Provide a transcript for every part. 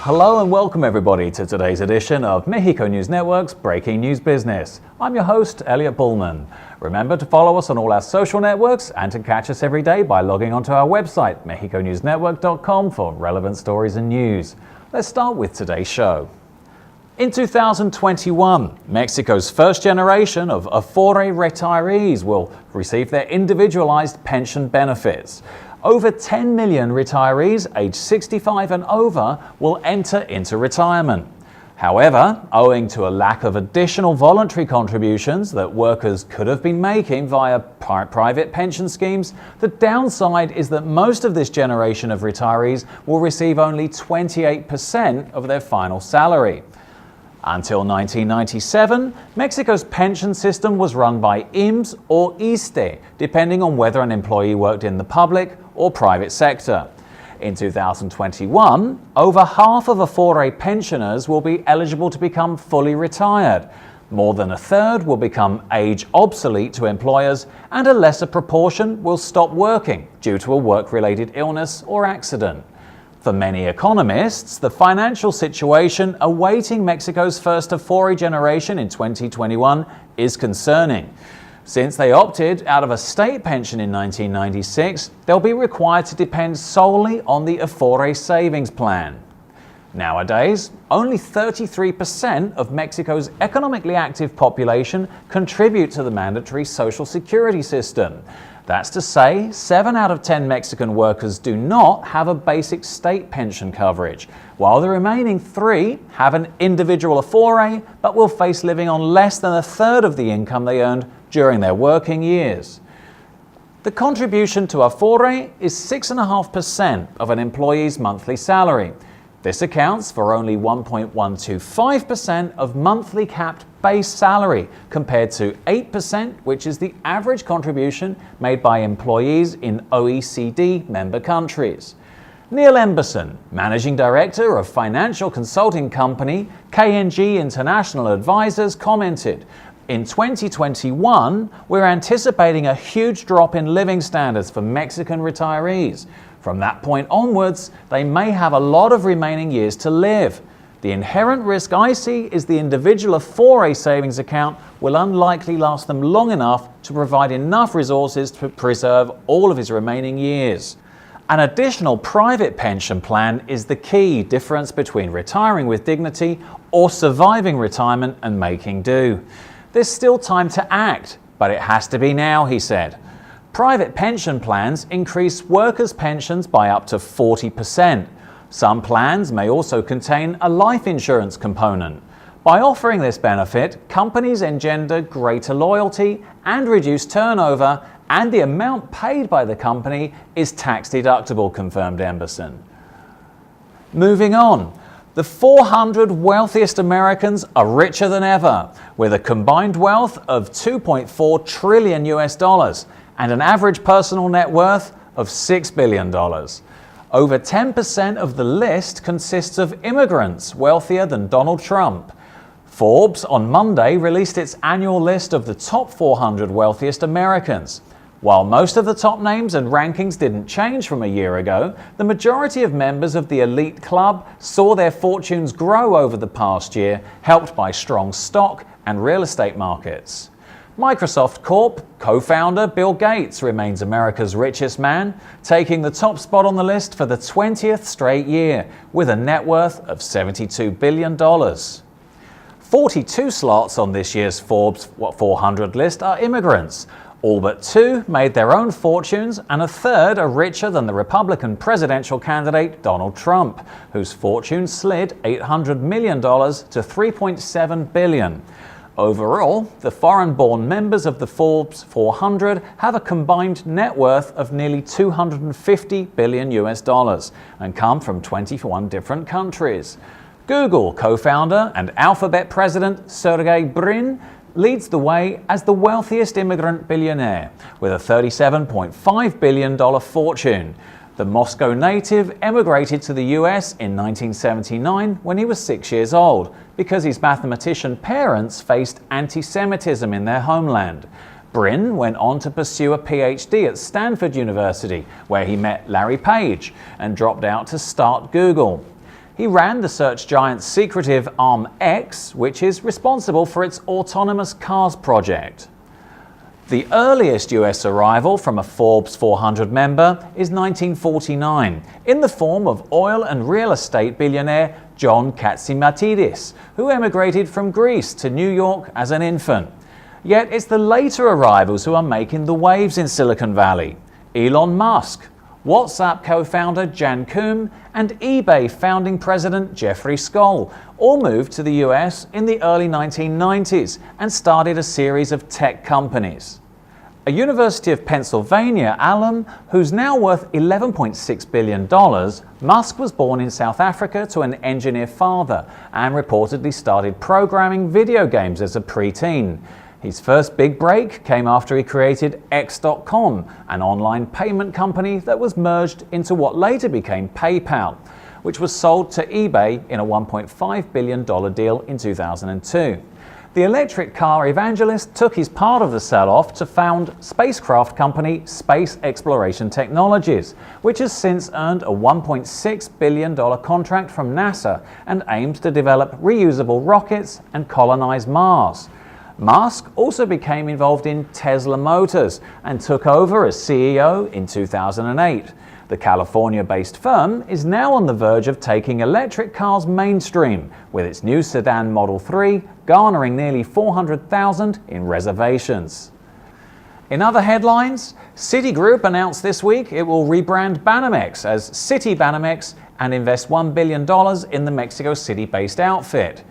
Hello and welcome everybody to today's edition of Mexico News Network's Breaking News Business. I'm your host, Elliot Bullman. Remember to follow us on all our social networks and to catch us every day by logging onto our website, mexiconewsnetwork.com, for relevant stories and news. Let's start with today's show. In 2021, Mexico's first generation of Afore retirees will receive their individualized pension benefits. Over 10 million retirees aged 65 and over will enter into retirement. However, owing to a lack of additional voluntary contributions that workers could have been making via private pension schemes, the downside is that most of this generation of retirees will receive only 28% of their final salary. Until 1997, Mexico's pension system was run by IMSS or ISSSTE, depending on whether an employee worked in the public or private sector. In 2021, over half of Afore pensioners will be eligible to become fully retired. More than a third will become age obsolete to employers, and a lesser proportion will stop working due to a work-related illness or accident. For many economists, the financial situation awaiting Mexico's first Afore generation in 2021 is concerning. Since they opted out of a state pension in 1996, they'll be required to depend solely on the Afore savings plan. Nowadays, only 33% of Mexico's economically active population contribute to the mandatory Social Security system. That's to say, 7 out of 10 Mexican workers do not have a basic state pension coverage, while the remaining 3 have an individual Afore but will face living on less than a third of the income they earned during their working years. The contribution to Afore is 6.5% of an employee's monthly salary. This accounts for only 1.125% of monthly capped base salary, compared to 8%, which is the average contribution made by employees in OECD member countries. Neil Emberson, Managing Director of financial consulting company KNG International Advisors, commented, "In 2021, we're anticipating a huge drop in living standards for Mexican retirees. From that point onwards, they may have a lot of remaining years to live. The inherent risk I see is the individual Afore savings account will unlikely last them long enough to provide enough resources to preserve all of his remaining years." An additional private pension plan is the key difference between retiring with dignity or surviving retirement and making do. There's still time to act, but it has to be now, he said. Private pension plans increase workers' pensions by up to 40%. Some plans may also contain a life insurance component. By offering this benefit, companies engender greater loyalty and reduce turnover, and the amount paid by the company is tax deductible, confirmed Emberson. Moving on. The 400 wealthiest Americans are richer than ever, with a combined wealth of $2.4 trillion and an average personal net worth of $6 billion. Over 10% of the list consists of immigrants wealthier than Donald Trump. Forbes on Monday released its annual list of the top 400 wealthiest Americans. While most of the top names and rankings didn't change from a year ago, the majority of members of the elite club saw their fortunes grow over the past year, helped by strong stock and real estate markets. Microsoft Corp co-founder Bill Gates remains America's richest man, taking the top spot on the list for the 20th straight year, with a net worth of $72 billion. 42 slots on this year's Forbes 400 list are immigrants. All but 2 made their own fortunes, and a third are richer than the Republican presidential candidate Donald Trump, whose fortune slid $800 million to $3.7 billion. Overall, the foreign-born members of the Forbes 400 have a combined net worth of nearly $250 billion and come from 21 different countries. Google co-founder and Alphabet president Sergey Brin leads the way as the wealthiest immigrant billionaire, with a $37.5 billion fortune. The Moscow native emigrated to the US in 1979 when he was 6 years old, because his mathematician parents faced anti-Semitism in their homeland. Brin went on to pursue a PhD at Stanford University, where he met Larry Page, and dropped out to start Google. He ran the search giant's secretive Arm X, which is responsible for its autonomous cars project. The earliest US arrival from a Forbes 400 member is 1949, in the form of oil and real estate billionaire John Katsimatidis, who emigrated from Greece to New York as an infant. Yet it's the later arrivals who are making the waves in Silicon Valley. Elon Musk, WhatsApp co-founder Jan Koum, and eBay founding president Jeffrey Skoll all moved to the US in the early 1990s and started a series of tech companies. A University of Pennsylvania alum who's now worth $11.6 billion, Musk was born in South Africa to an engineer father and reportedly started programming video games as a preteen. His first big break came after he created X.com, an online payment company that was merged into what later became PayPal, which was sold to eBay in a $1.5 billion deal in 2002. The electric car evangelist took his part of the sell-off to found spacecraft company Space Exploration Technologies, which has since earned a $1.6 billion contract from NASA and aims to develop reusable rockets and colonize Mars. Musk also became involved in Tesla Motors and took over as CEO in 2008. The California-based firm is now on the verge of taking electric cars mainstream, with its new sedan Model 3 garnering nearly 400,000 in reservations. In other headlines, Citigroup announced this week it will rebrand Banamex as CITIBANAMEX and invest $1 billion in the Mexico City-based outfit.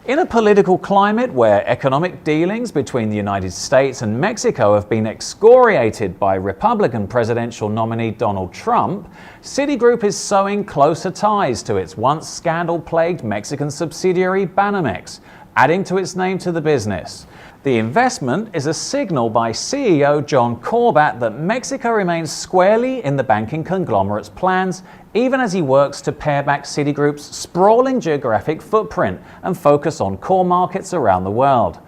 In a political climate where economic dealings between the United States and Mexico have been excoriated by Republican presidential nominee Donald Trump, Citigroup is sewing closer ties to its once scandal-plagued Mexican subsidiary Banamex, adding to its name to the business. The investment is a signal by CEO John Corbat that Mexico remains squarely in the banking conglomerate's plans, even as he works to pare back Citigroup's sprawling geographic footprint and focus on core markets around the world.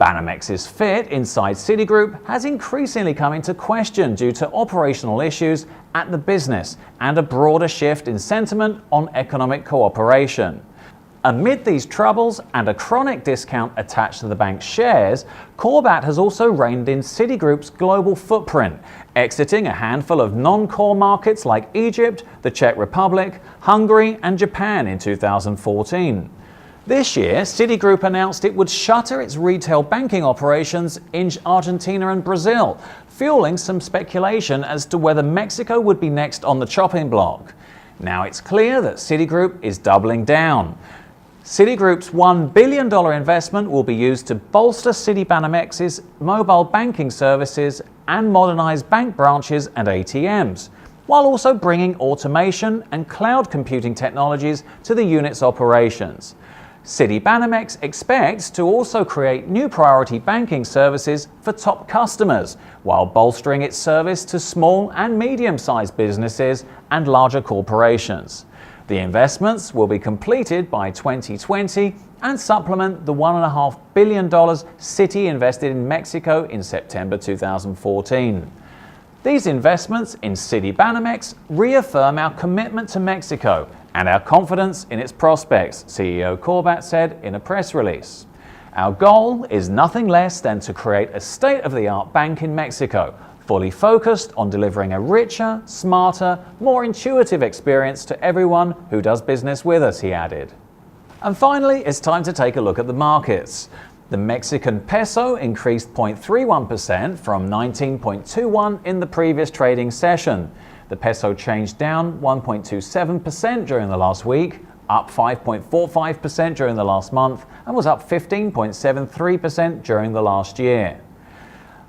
Banamex's fit inside Citigroup has increasingly come into question due to operational issues at the business and a broader shift in sentiment on economic cooperation. Amid these troubles and a chronic discount attached to the bank's shares, Corbat has also reined in Citigroup's global footprint, exiting a handful of non-core markets like Egypt, the Czech Republic, Hungary, and Japan in 2014. This year, Citigroup announced it would shutter its retail banking operations in Argentina and Brazil, fueling some speculation as to whether Mexico would be next on the chopping block. Now it's clear that Citigroup is doubling down. Citigroup's $1 billion investment will be used to bolster Citibanamex's mobile banking services and modernize bank branches and ATMs, while also bringing automation and cloud computing technologies to the unit's operations. Citibanamex expects to also create new priority banking services for top customers, while bolstering its service to small and medium-sized businesses and larger corporations. The investments will be completed by 2020 and supplement the $1.5 billion Citi invested in Mexico in September 2014. These investments in Citibanamex reaffirm our commitment to Mexico and our confidence in its prospects, CEO Corbat said in a press release. Our goal is nothing less than to create a state-of-the-art bank in Mexico, fully focused on delivering a richer, smarter, more intuitive experience to everyone who does business with us, he added. And finally, it's time to take a look at the markets. The Mexican peso increased 0.31% from 19.21 in the previous trading session. The peso changed down 1.27% during the last week, up 5.45% during the last month, and was up 15.73% during the last year.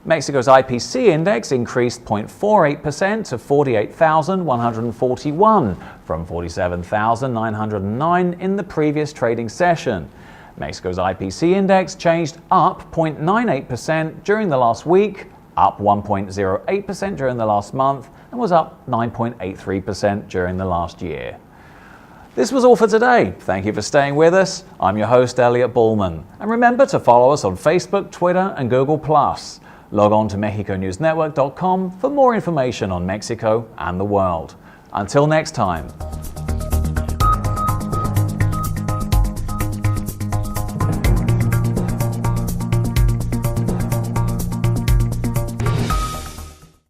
Mexico's IPC index increased 0.48% to 48,141 from 47,909 in the previous trading session. Mexico's IPC index changed up 0.98% during the last week, up 1.08% during the last month, and was up 9.83% during the last year. This was all for today. Thank you for staying with us. I'm your host, Elliot Bullman. And remember to follow us on Facebook, Twitter, and Google+. Log on to MexicoNewsNetwork.com for more information on Mexico and the world. Until next time.